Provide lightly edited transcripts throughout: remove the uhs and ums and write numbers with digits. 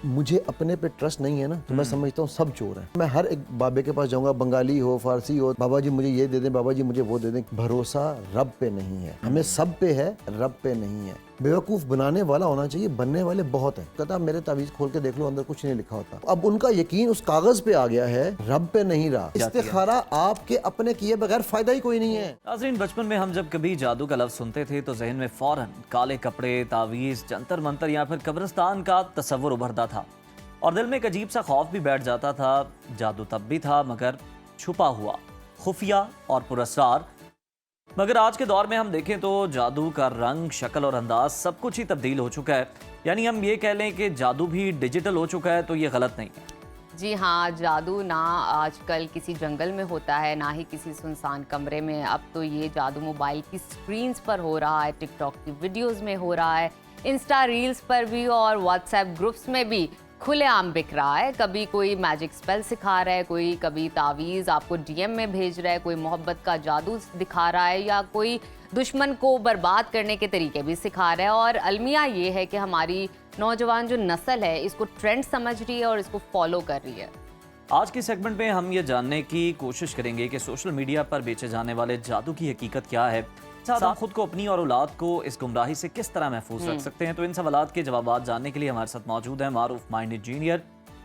مجھے اپنے پہ ٹرسٹ نہیں ہے نا تو میں سمجھتا ہوں سب چور ہیں. میں ہر ایک بابے کے پاس جاؤں گا, بنگالی ہو, فارسی ہو, بابا جی مجھے یہ دے دیں, بابا جی مجھے وہ دے دیں. بھروسہ رب پہ نہیں ہے, ہمیں سب پہ ہے, رب پہ نہیں ہے. بیوقوف بنانے والا ہونا چاہیے, بننے والے بہت ہیں. کہتا میرے تعویذ کھول کے دیکھ لو, اندر کچھ نہیں لکھا ہوتا. اب ان کا یقین اس کاغذ پہ آ گیا ہے, رب پہ نہیں رہا. استخارہ آپ کے اپنے کیے بغیر فائدہ ہی کوئی نہیں ہے. ناظرین, بچپن میں ہم جب کبھی جادو کا لفظ سنتے تھے تو ذہن میں فوراً کالے کپڑے, تعویذ, جنتر منتر یا پھر قبرستان کا تصور ابھرتا تھا اور دل میں ایک عجیب سا خوف بھی بیٹھ جاتا تھا. جادو تب بھی تھا مگر چھپا ہوا, خفیہ اور پراسرار. مگر آج کے دور میں ہم دیکھیں تو جادو کا رنگ, شکل اور انداز سب کچھ ہی تبدیل ہو چکا ہے. یعنی ہم یہ کہہ لیں کہ جادو بھی ڈیجیٹل ہو چکا ہے تو یہ غلط نہیں ہے. جی ہاں, جادو نہ آج کل کسی جنگل میں ہوتا ہے, نہ ہی کسی سنسان کمرے میں. اب تو یہ جادو موبائل کی سکرینز پر ہو رہا ہے, ٹک ٹاک کی ویڈیوز میں ہو رہا ہے, انسٹا ریلز پر بھی اور واٹس ایپ گروپس میں بھی کھلے عام بک رہا ہے. کبھی کوئی میجک سپیل سکھا رہا ہے, کوئی کبھی تعویذ آپ کو ڈی ایم میں بھیج رہا ہے, کوئی محبت کا جادو دکھا رہا ہے, یا کوئی دشمن کو برباد کرنے کے طریقے بھی سکھا رہا ہے. اور المیہ یہ ہے کہ ہماری نوجوان جو نسل ہے اس کو ٹرینڈ سمجھ رہی ہے اور اس کو فالو کر رہی ہے. آج کی سیگمنٹ میں ہم یہ جاننے کی کوشش کریں گے کہ سوشل میڈیا پر بیچے جانے والے جادو کی حقیقت کیا ہے, ساتھ خود کو, اپنی اور اولاد کو اس گمراہی سے کس طرح محفوظ رکھ سکتے ہیں. تو ان سوالات کے جوابات جاننے کے لیے ہمارے ساتھ موجود ہیں معروف مائنڈ انجینئر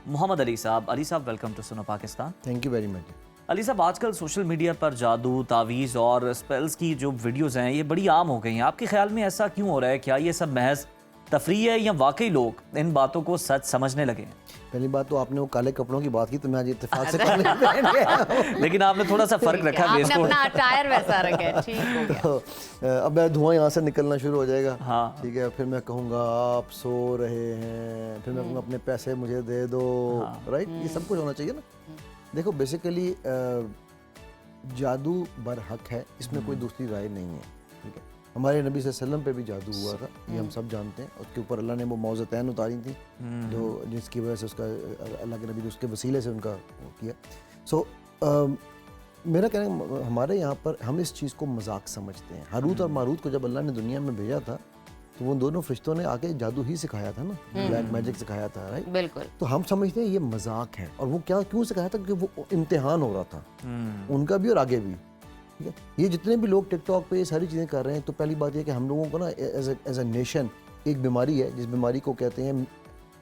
محمد علی صاحب. علی صاحب, welcome to Suno Pakistan. Thank you very much. Ali Sahib, آج کل سوشل میڈیا پر جادو, تعویذ اور سپیلز کی جو ویڈیوز ہیں یہ بڑی عام ہو گئی ہیں. آپ کے خیال میں ایسا کیوں ہو رہا ہے؟ کیا یہ سب محض تفریح ہے یا واقعی لوگ ان باتوں کو سچ سمجھنے لگے ہیں؟ پہلی بات تو آپ نے وہ کالے کپڑوں کی بات کی تو میں آج اتفاق سے کالے پہن گیا. لیکن آپ نے تھوڑا سا فرق رکھا, آپ نے اپنا اٹائر ویسا رکھا ہے, ٹھیک ہو گیا. اب میں دھواں یہاں سے نکلنا شروع ہو جائے گا, ہاں ٹھیک ہے. پھر میں کہوں گا آپ سو رہے ہیں, پھر میں کہوں گا اپنے پیسے مجھے دے دو, رائٹ. یہ سب کچھ ہونا چاہیے نا. دیکھو بیسیکلی جادو برحق ہے, اس میں کوئی دوسری رائے نہیں ہے, ٹھیک ہے. ہمارے نبی صلی اللہ علیہ وسلم پہ بھی جادو ہوا تھا, یہ ہم سب جانتے ہیں. اس کے اوپر اللہ نے وہ موعظتین اتاری تھیں جو جس کی وجہ سے اس کا اللہ کے نبی اس کے وسیلے سے ان کا وہ کیا. سو میرا کہنا ہمارے یہاں پر ہم اس چیز کو مذاق سمجھتے ہیں. ہاروت اور ماروت کو جب اللہ نے دنیا میں بھیجا تھا تو وہ دونوں فرشتوں نے آ کے جادو ہی سکھایا تھا نا, بلیک میجک سکھایا تھا, رائٹ. بالکل. تو ہم سمجھتے ہیں یہ مذاق ہے. اور وہ کیوں سکھایا تھا؟ کیونکہ وہ امتحان ہو رہا تھا ان کا بھی اور آگے بھی, ٹھیک ہے. یہ جتنے بھی لوگ ٹک ٹاک پہ یہ ساری چیزیں کر رہے ہیں, تو پہلی بات یہ کہ ہم لوگوں کو نا ایز اے نیشن ایک بیماری ہے, جس بیماری کو کہتے ہیں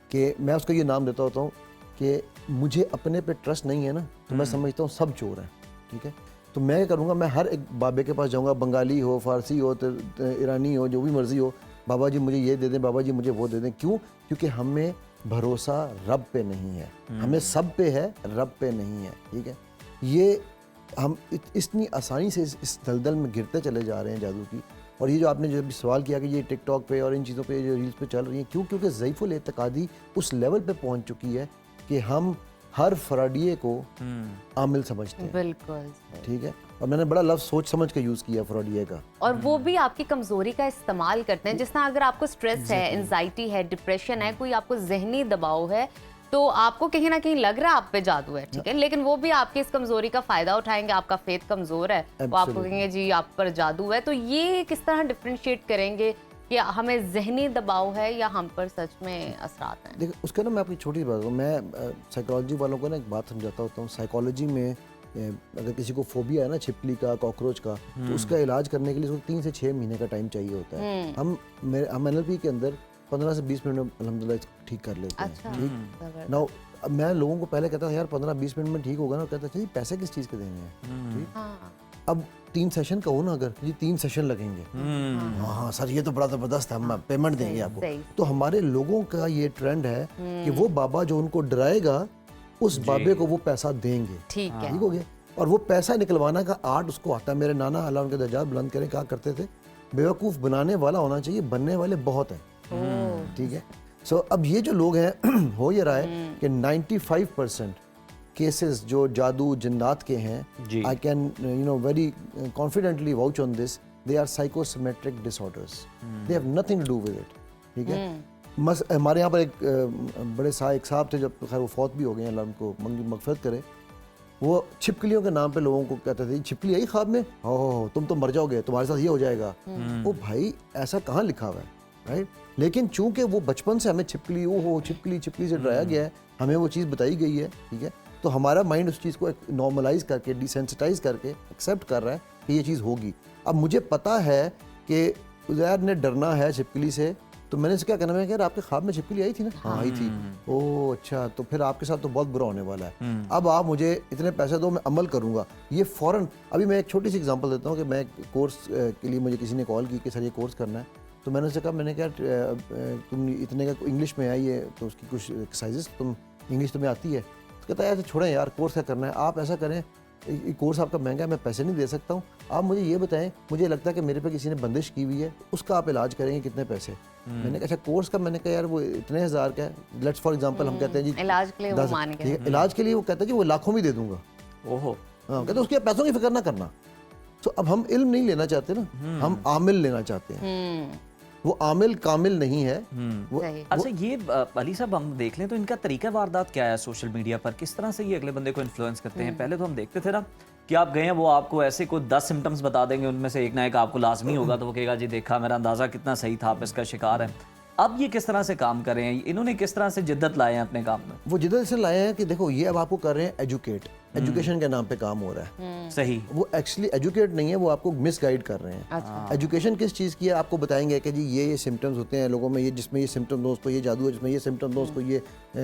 کہ میں اس کو یہ نام دیتا ہوتا ہوں کہ مجھے اپنے پہ ٹرسٹ نہیں ہے نا تو میں سمجھتا ہوں سب چور ہیں, ٹھیک ہے. تو میں کیا کروں گا, میں ہر ایک بابے کے پاس جاؤں گا, بنگالی ہو, فارسی ہو, ایرانی ہو, جو بھی مرضی ہو, بابا جی مجھے یہ دے دیں, بابا جی مجھے وہ دے دیں. کیوں؟ کیونکہ ہمیں بھروسہ رب پہ نہیں ہے, ہمیں سب پہ ہے, رب پہ نہیں ہے, ٹھیک ہے. یہ ہم اتنی آسانی سے اس دلدل میں گرتے چلے جا رہے ہیں جادو کی. اور یہ جو آپ نے جو سوال کیا کہ یہ ٹک ٹاک پہ اور ان چیزوں پہ جو ریلز پہ چل رہی ہیں, کیوں؟ کیونکہ ضعیف الاعتقادی اس لیول پہ پہنچ چکی ہے کہ ہم ہر فراڈیے کو عامل سمجھتے ہیں. بالکل, ٹھیک ہے. اور میں نے بڑا لفظ سوچ سمجھ کے یوز کیا فراڈیے کا. اور وہ بھی آپ کی کمزوری کا استعمال کرتے ہیں. جس طرح اگر آپ کو سٹریس ہے, انزائٹی ہے, ڈپریشن ہے, کوئی آپ کو ذہنی دباؤ ہے, تو آپ کو کہیں نہ کہیں لگ رہا ہے آپ پہ جادو ہے, ٹھیک ہے, لیکن وہ بھی آپ کی اس کمزوری کا فائدہ اٹھائیں گے. آپ کا فیتھ کمزور ہے, وہ آپ کو کہیں گے جی آپ پر جادو ہے. تو یہ کس طرح ڈفرینشیٹ کریں گے کہ ہمیں ذہنی دباؤ ہے یا ہم پر سچ میں اثرات ہیں؟ دیکھیں اس کا نا میں آپ کی چھوٹی بات ہوں, میں سائیکالوجی والوں کو نا ایک بات سمجھاتا ہوتا ہوں. سائیکالوجی میں اگر کسی کو فوبیا ہے نا چھپکلی کا, کاکروچ کا, تو اس کا علاج کرنے کے لیے اس کو 3 سے 6 مہینے کا ٹائم چاہیے ہوتا ہے. ہم NLP کے اندر 15 سے 20 منٹ میں الحمدللہ ٹھیک کر لیتے ہیں. ٹھیک نا. اب میں لوگوں کو پہلے کہتا تھا یار 15-20 منٹ میں ٹھیک ہوگا نا, کہتا تھا جی پیسے کس چیز کے دینے ہیں, ٹھیک. اب 3 سیشن کہو نا, اگر جی 3 سیشن لگیں گے, ہاں سر یہ تو بڑا زبردست ہے, ہم پیمنٹ دیں گے آپ کو. تو ہمارے لوگوں کا یہ ٹرینڈ ہے کہ وہ بابا جو ان کو ڈرائے گا اس بابے کو وہ پیسہ دیں گے, ٹھیک ہے. ٹھیک ہو گیا. اور وہ پیسہ نکلوانا کا آرٹ اس کو آتا ہے. میرے نانا اللہ ان کے درجات بلند کریں کہا کرتے تھے بیوقوف بنانے والا ہونا چاہیے, بننے والے بہت ہیں, ٹھیک ہے. سو اب یہ جو لوگ ہیں ہو یہ رہا ہے کہ 95% کیسز جو جادو جنات کے ہیں, I can very confidently vouch on this, they are psychosomatic disorders. They have nothing to do with it, ٹھیک ہے. ہمارے یہاں پر ایک بڑے ایک صاحب تھے, جب خیر وہ فوت بھی ہو گئے ہیں, اللہ ان کو مغفرت کرے. وہ چھپکلیوں کے نام پہ لوگوں کو کہتے تھے چھپکلی آئی خواب میں, ہو تم تو مر جاؤ گے, تمہارے ساتھ یہ ہو جائے گا. او بھائی ایسا کہاں لکھا ہوا ہے, رائٹ. لیکن چونکہ وہ بچپن سے ہمیں چھپکلی چھپکلی سے ڈرایا گیا ہے, ہمیں وہ چیز بتائی گئی ہے, ٹھیک ہے, تو ہمارا مائنڈ اس چیز کو نارملائز کر کے, ڈیسینسٹائز کر کے ایکسیپٹ کر رہا ہے کہ یہ چیز ہوگی. اب مجھے پتا ہے کہ عزیر نے ڈرنا ہے چھپکلی سے, تو میں نے اس کیا کہنا, میں کہ یار آپ کے خواب میں چھپکلی آئی تھی نا؟ ہاں آئی تھی. اوہ اچھا, تو پھر آپ کے ساتھ تو بہت برا ہونے والا ہے. اب آپ مجھے اتنے پیسے دو, میں عمل کروں گا. یہ فوراً, ابھی میں ایک چھوٹی سی اگزامپل دیتا ہوں کہ میں کورس کے لیے مجھے کسی نے کال کی کہ سر یہ کورس کرنا ہے, تو میں نے اسے کہا, میں نے کہا تم اتنے کا انگلش میں آئی ہے تو اس کی کچھ ایکسرسائزز تم انگلش تمہیں آتی ہے؟ تو کہتا ہے یار چھوڑیں یار, کورس کیا کرنا ہے, آپ ایسا کریں, یہ کورس آپ کا مہنگا ہے, میں پیسے نہیں دے سکتا ہوں, آپ مجھے یہ بتائیں, مجھے لگتا ہے کہ میرے پہ کسی نے بندش کی ہوئی ہے, اس کا آپ علاج کریں گے کتنے پیسے؟ میں نے کہا اچھا کورس کا, میں نے کہا یار وہ اتنے ہزار کا ہے, لیٹس فار ایگزامپل ہم کہتے ہیں جی علاج کے لیے وہ مان گئے, علاج کے لیے وہ کہتا ہے جی وہ لاکھوں بھی دے دوں گا. اوہو, ہاں, کہتے اس کے پیسوں کی فکر نہ کرنا. تو اب ہم علم نہیں لینا چاہتے نا, ہم عامل لینا چاہتے ہیں. وہ عامل کامل نہیں ہے. اچھا یہ علی صاحب ہم دیکھ لیں تو ان کا طریقہ واردات کیا ہے سوشل میڈیا پر, کس طرح سے یہ اگلے بندے کو انفلوئنس کرتے ہیں؟ پہلے تو ہم دیکھتے تھے نا کہ آپ گئے ہیں, وہ آپ کو ایسے کوئی 10 سمٹمز بتا دیں گے, ان میں سے ایک نہ ایک آپ کو لازمی ہوگا, تو وہ کہے گا جی دیکھا میرا اندازہ کتنا صحیح تھا, آپ اس کا شکار ہیں. اب یہ کس طرح سے کام کر رہے ہیں, انہوں نے کس طرح سے جدت لائے ہیں اپنے کام میں؟ وہ جدت سے لائے ہیں کہ دیکھو یہ اب آپ کو کر رہے ہیں ایجوکیشن کے نام پہ کام ہو رہا ہے. صحیح, وہ ایکچولی ایجوکیٹ نہیں ہے, وہ آپ کو مس گائیڈ کر رہے ہیں. ایجوکیشن کس چیز کی ہے, آپ کو بتائیں گے کہ جی یہ سمٹمز ہوتے ہیں لوگوں میں, یہ جس میں یہ سمٹم دو اس کو یہ جادو ہے, جس میں یہ سمٹم دو اس کو یہ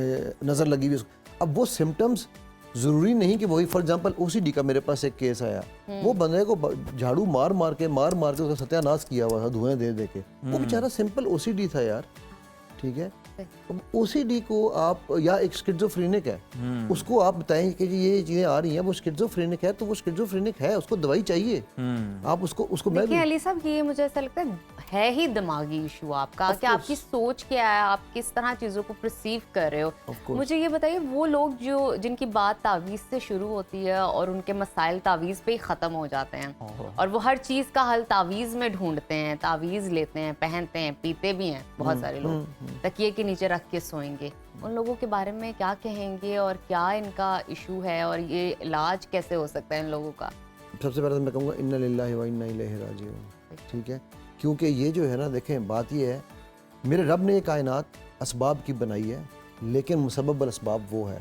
نظر لگی ہوئی. اب وہ سمٹمز ضروری نہیں کہ وہی, فار ایگزامپل OCD کا میرے پاس ایک کیس آیا, وہ بندے کو جھاڑو مار مار کے اس کا ستیہ ناش کیا ہوا تھا دھوئیں دے دے کے. وہ بیچارہ سمپل OCD تھا یار, ٹھیک ہے. OCD کو آپ, یا ایک اسکیزوفرینک ہے, اس کو آپ بتائیں کہ جی یہ چیزیں آ رہی ہیں, وہ اسکیزوفرینک ہے, تو وہ اسکیزوفرینک ہے, اس کو دوائی چاہیے. آپ اس کو میں دیکھیں علی صاحب, یہ مجھے ایسا لگتا ہے ہی دماغی ایشو آپ کا, کہ آپ کی سوچ کیا ہے, آپ کس طرح چیزوں کو پرسیو کر رہے ہو. مجھے یہ بتائیے, وہ لوگ جن کی بات تعویذ سے شروع ہوتی ہے اور ان کے مسائل تعویذ پہ ہی ختم ہو جاتے ہیں, اور وہ ہر چیز کا حل تعویذ میں ڈھونڈتے ہیں, تعویذ لیتے ہیں, پہنتے ہیں, پیتے بھی ہیں بہت سارے لوگ, تکیے کے نیچے رکھ کے سوئیں گے. ان لوگوں کے بارے میں کیا کہیں گے, اور کیا ان کا ایشو ہے, اور یہ علاج کیسے ہو سکتا ہے ان لوگوں کا؟ سب سے پہلے میں کہوں گا انا للہ و انا الیہ راجعون, ٹھیک ہے. کیونکہ یہ جو ہے نا, دیکھیں بات یہ ہے, میرے رب نے یہ کائنات اسباب کی بنائی ہے, لیکن مسبب الاسباب وہ ہے.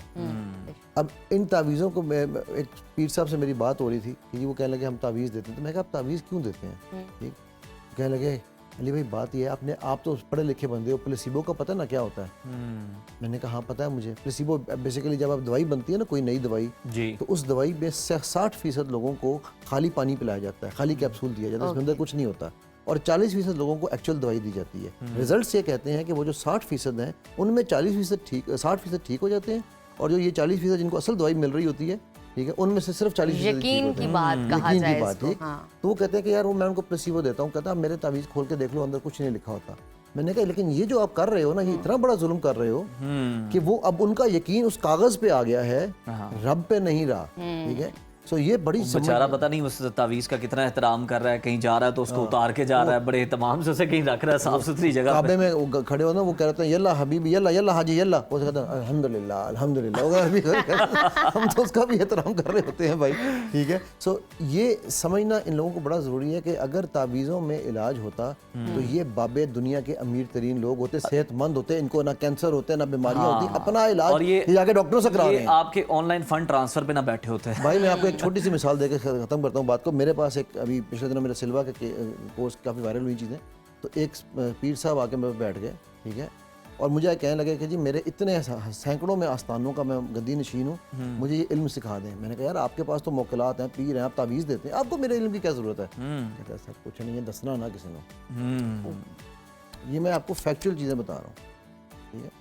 اب ان تعویذوں کو, میں ایک پیر صاحب سے میری بات ہو رہی تھی کہ وہ کہنے لگے ہم تعویذ دیتے ہیں, تو میں کہا آپ تعویذ کیوں دیتے ہیں؟ ٹھیک, کہنے لگے علی بھائی بات یہ ہے, آپ تو پڑھے لکھے بندے ہو, پلیسیبو کا پتہ نا کیا ہوتا ہے؟ میں نے کہا ہاں پتہ ہے مجھے. پلیسیبو بیسیکلی جب آپ دوائی بنتی ہے نا, کوئی نئی دوائی, تو اس دوائی میں 60% لوگوں کو خالی پانی پلایا جاتا ہے, خالی کیپسول دیا جاتا ہے, اس کے اندر کچھ نہیں ہوتا, اور 40% لوگوں کو ایکچوئل دوائی دی جاتی ہے. ریزلٹس یہ کہتے ہیں کہ وہ جو 60% ہیں ان میں 60% ٹھیک ہو جاتے ہیں, اور جو یہ 40% جن کو اصل دوائی مل رہی ہوتی ہے, ٹھیک ہے, ان میں سے صرف 40% یقین کی بات کہا جائے اس کو. تو وہ کہتے ہیں کہ یار وہ میں ان کو پلیسیبو دیتا ہوں, کہتا ہے میرے تعویذ کھول کے دیکھ لو, اندر کچھ نہیں لکھا ہوتا. میں نے کہا لیکن یہ جو آپ کر رہے ہو نا, یہ اتنا بڑا ظلم کر رہے ہو کہ وہ اب ان کا یقین اس کاغذ پہ آ گیا ہے, رب پہ نہیں رہا. ٹھیک ہے, سو یہ بڑی بیچارہ پتہ نہیں اس تعویذ کا کتنا احترام کر رہا ہے, کہیں جا رہا ہے تو اس کو اتار کے جا رہا ہے, بڑے اہتمام سے اسے کہیں رکھ رہا ہے صاف ستھری جگہ پہ. کعبے میں کھڑے ہو نا, وہ کہہ رہے ہیں یلا حبیبی یلا یلا حاجی یلا, وہ کہتے ہیں الحمدللہ الحمدللہ, ہم تو اس کا بھی احترام کر رہے ہوتے ہیں بھائی. ٹھیک ہے, سو یہ سمجھنا ان لوگوں کو بڑا ضروری ہے کہ اگر تعویذوں میں علاج ہوتا تو یہ بابے دنیا کے امیر ترین لوگ ہوتے, صحت مند ہوتے, ان کو نہ کینسر ہوتے نہ بیماریاں ہوتی, اپنا علاج یہ جا کے ڈاکٹروں سے کرا رہے ہیں. آپ کے آن لائن فنڈ ٹرانسفر پہ نہ بیٹھے ہوتے ہیں. بھائی میں آپ کو ایک چھوٹی سی مثال دے کے ختم کرتا ہوں بات کو. میرے پاس ایک ابھی پچھلے دنوں میرے سلوا کے کورس کافی وائرل ہوئی چیزیں, تو ایک پیر صاحب آ کے میرے بیٹھ گئے, ٹھیک ہے, اور مجھے کہنے لگے کہ جی میرے اتنے سینکڑوں میں آستانوں کا میں گدی نشین ہوں, مجھے یہ علم سکھا دیں. میں نے کہا یار آپ کے پاس تو موکلات ہیں, پیر ہیں, آپ تعویذ دیتے ہیں, آپ کو میرے علم کی کیا ضرورت ہے؟ کہتا ہے سر کچھ نہیں ہے, دسنا نہ کسی نے. یہ میں آپ کو فیکچوئل چیزیں بتا رہا ہوں.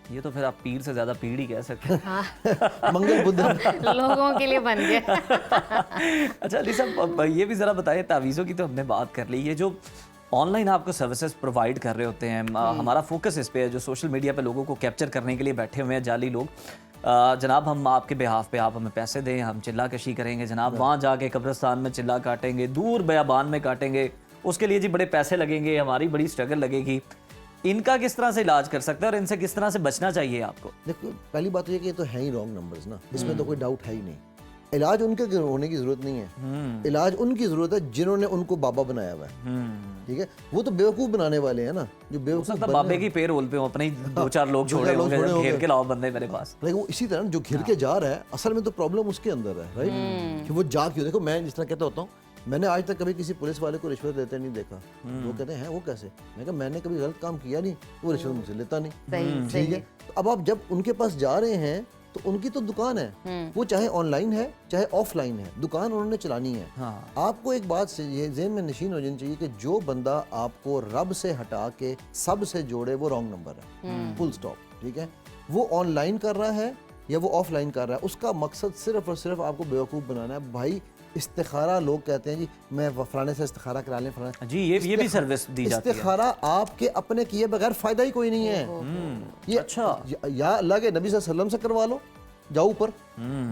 یہ تو پھر آپ پیر سے زیادہ پیڑ ہی کہہ سکتے ہیں. منگل بدھ لوگوں کے لیے بن گئے. اچھا علی صاحب یہ بھی ذرا بتائیں, تعویذوں کی تو ہم نے بات کر لی, یہ جو آن لائن آپ کو سروسز پرووائڈ کر رہے ہوتے ہیں, ہمارا فوکس اس پہ ہے, جو سوشل میڈیا پہ لوگوں کو کیپچر کرنے کے لیے بیٹھے ہوئے ہیں جعلی لوگ, جناب ہم آپ کے بہاف پہ, آپ ہمیں پیسے دیں, ہم چلا کشی کریں گے جناب, وہاں جا کے قبرستان میں چلا کاٹیں گے, دور بیابان میں کاٹیں گے, اس کے لیے جی بڑے پیسے لگیں گے, ہماری بڑی اسٹرگل لگے گی. ان کا کس طرح سے علاج کر سکتے ہیں اور ان سے کس طرح سے بچنا چاہیے آپ کو؟ دیکھو پہلی بات یہ کہ یہ تو ہے ہی رانگ نمبرز نا, اس میں تو کوئی ڈاؤٹ ہے ہی نہیں. علاج ان کے ہونے کی ضرورت نہیں ہے, علاج ان کی ضرورت ہے جنہوں نے ان کو بابا بنایا ہوا ہے. ٹھیک ہے, وہ تو بیوقوف بنانے والے ہیں نا, جو بیوقوف بابے کی پیر بولتے ہو اپنے 2-4 لوگ چھوڑے ہوں گے, گھیر کے لاؤ بندے میرے پاس. لیکن وہ اسی طرح جو گھر کے جا رہا ہے, اصل میں تو پرابلم اس کے اندر ہے, رائٹ, کہ وہ جا کیوں. دیکھو میں جس طرح کہتا ہوتا ہوں, میں نے آج تک کبھی کسی پولیس والے کو رشوت لیتے نہیں دیکھا. وہ کہتے ہیں وہ کیسے, میں کہا میں نے کبھی غلط کام کیا نہیں, وہ رشوت مجھ سے لیتا نہیں. ٹھیک ہے, تو اب آپ جب ان کے پاس جا رہے ہیں تو ان کی تو دکان ہے, وہ چاہے آن لائن ہے چاہے آف لائن ہے, دکان انہوں نے چلانی ہے. آپ کو ایک بات یہ ذہن میں نشین ہو جانی چاہیے کہ جو بندہ آپ کو رب سے ہٹا کے سب سے جوڑے وہ رانگ نمبر ہے, فل اسٹاپ. ٹھیک ہے, وہ آن لائن کر رہا ہے یا وہ آف لائن کر رہا ہے, اس کا مقصد صرف اور صرف آپ کو بیوقوف بنانا ہے. بھائی استخارہ لوگ کہتے ہیں جی میں فلانے سے استخارہ کرا لیں, فلانے جی یہ بھی سروس دی جاتی ہے. استخارہ آپ کے اپنے کیے بغیر فائدہ ہی کوئی نہیں ہے. یہ اچھا, یا اللہ کے نبی صلی اللہ علیہ وسلم سے کروا لو, جاؤ اوپر.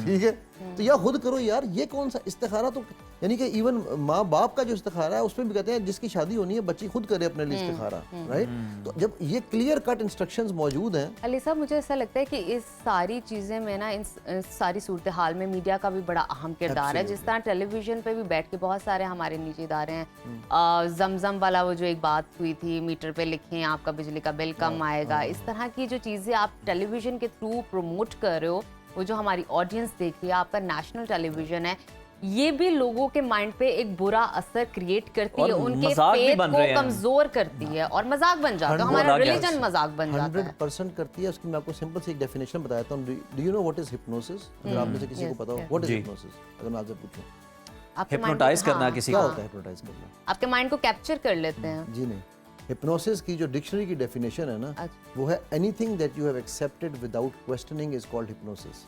ٹھیک ہے, تو یا خود کرو یار. یہ کون سا استخارہ, تو یعنی کہ ایون ماں باپ کا جو استخارہ ہے اس میں بھی کہتے ہیں جس کی شادی ہونی ہے بچی خود کرے اپنے لیے استخارہ, رائٹ. تو جب یہ کلیئر کٹ انسٹرکشنز موجود ہیں. علی صاحب مجھے ایسا لگتا ہے کہ اس ساری چیزیں میں نا, ان ساری صورتحال میں میڈیا کا بھی بڑا اہم کردار ہے. جس طرح ٹیلی ویژن پہ بھی بیٹھ کے بہت سارے ہمارے نیچے ادارے ہیں, زمزم والا وہ جو ایک بات ہوئی تھی, میٹر پہ لکھیں آپ کا بجلی کا بل کم آئے گا, اس طرح کی جو چیزیں آپ ٹیلی ویژن کے تھرو پروموٹ کر رہے ہو, وہ جو ہماری آڈینس دیکھ رہی ہے, آپ کا نیشنل ٹیلی ویژن ہے, یہ بھی لوگوں کے مائنڈ پہ ایک برا اثر کریٹ کرتی ہے, ان کے فیتھ کو کمزور کرتی ہے اور مذاق بن جاتا ہے. ہمارا ریلیجن مذاق بن جاتا ہے. 100% کرتی ہے. اس کی میں آپ کو سمپل سی ایک ڈیفینیشن بتاتا ہوں. Do you know what is hypnosis? اگر آپ میں سے کسی کو پتا ہو واٹ از ہپنوسس, اگر میں آپ سے پوچھوں ہپنوٹائز کرنا کسی کیا کو, ہوتا ہے ہپنوٹائز کرنا؟ آپ کے مائنڈ کو کیپچر کر لیتے ہیں. جی نہیں, ہپنوسس کی جو ڈکشنری کی ڈیفینیشن ہے نا, وہ ہے anything that you have accepted without questioning is called hypnosis.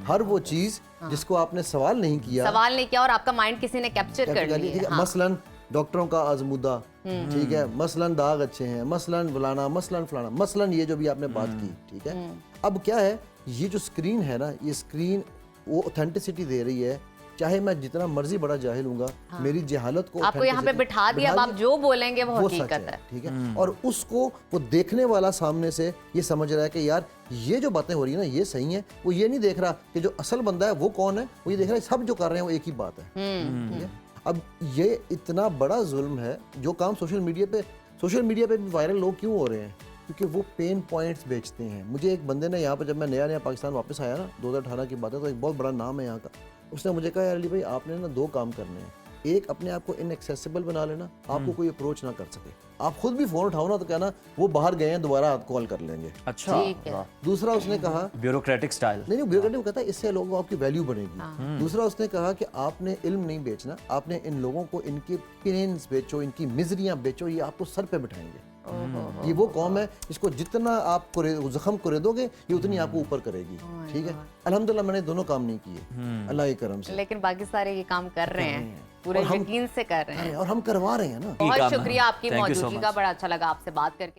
ہر وہ چیز جس کو آپ نے سوال نہیں کیا اور آپ کا مائنڈ کسی نے کیپچر کر لیا. مثلاً ڈاکٹروں کا آزمودہ, ٹھیک ہے, مثلاً داغ اچھے ہیں, مثلاً فلانا, مثلاً فلانا, مثلاً یہ جو بھی آپ نے بات کی. ٹھیک ہے, اب کیا ہے, یہ جو اسکرین ہے نا, یہ اسکرین وہ اوتھینٹسٹی دے رہی ہے. چاہے میں جتنا مرضی بڑا جاہل ہوں گا, میری جہالت کو آپ کو یہاں پہ بٹھا دیا, اب آپ جو بولیں گے وہ حقیقت ہے. ٹھیک ہے, اور اس کو وہ دیکھنے والا سامنے سے یہ سمجھ رہا ہے کہ یار یہ جو باتیں ہو رہی ہیں نا یہ صحیح ہیں. وہ یہ نہیں دیکھ رہا کہ جو اصل بندہ ہے وہ کون ہے, وہ یہ دیکھ رہا ہے سب جو کر رہے ہیں وہ ایک ہی بات ہے. ٹھیک ہے, اب یہ اتنا بڑا ظلم ہے. جو کام سوشل میڈیا پہ بھی وائرل لوگ کیوں ہو رہے ہیں, کیونکہ وہ پین پوائنٹس بیچتے ہیں. مجھے ایک بندے نے یہاں پہ, جب میں نیا پاکستان واپس آیا نا 2018 کی بات ہے, تو ایک بہت بڑا نام ہے یہاں کا, اس نے مجھے کہا یار علی بھائی آپ نے نا 2 کام کرنے ہیں. ایک اپنے آپ کو ان ایکسیسیبل بنا لینا, آپ کو کوئی اپروچ نہ کر سکے, آپ خود بھی فون اٹھاؤ نا تو کہنا وہ باہر گئے ہیں دوبارہ آپ کال کر لیں گے. اچھا, دوسرا اس نے کہا بیوروکریٹک سٹائل, نہیں بیوروکریٹک کہتا ہے اس سے لوگوں کو آپ کی ویلیو بڑھے گی. دوسرا اس نے کہا کہ آپ نے علم نہیں بیچنا, آپ نے ان لوگوں کو ان کے پینز بیچو, ان کی مزریاں بیچو, یہ آپ کو سر پہ بٹھائیں گے. یہ وہ قوم ہے جس کو جتنا آپ زخم کو دو گے یہ اتنی آپ کو اوپر کرے گی. ٹھیک ہے, الحمدللہ میں نے دونوں کام نہیں کیے اللہ کے کرم سے, لیکن باقی سارے یہ کام کر رہے ہیں, پورے یقین سے کر رہے ہیں, اور ہم کروا رہے ہیں نا. بہت شکریہ آپ کی موجودگی کا, بڑا اچھا لگا آپ سے بات کر کے.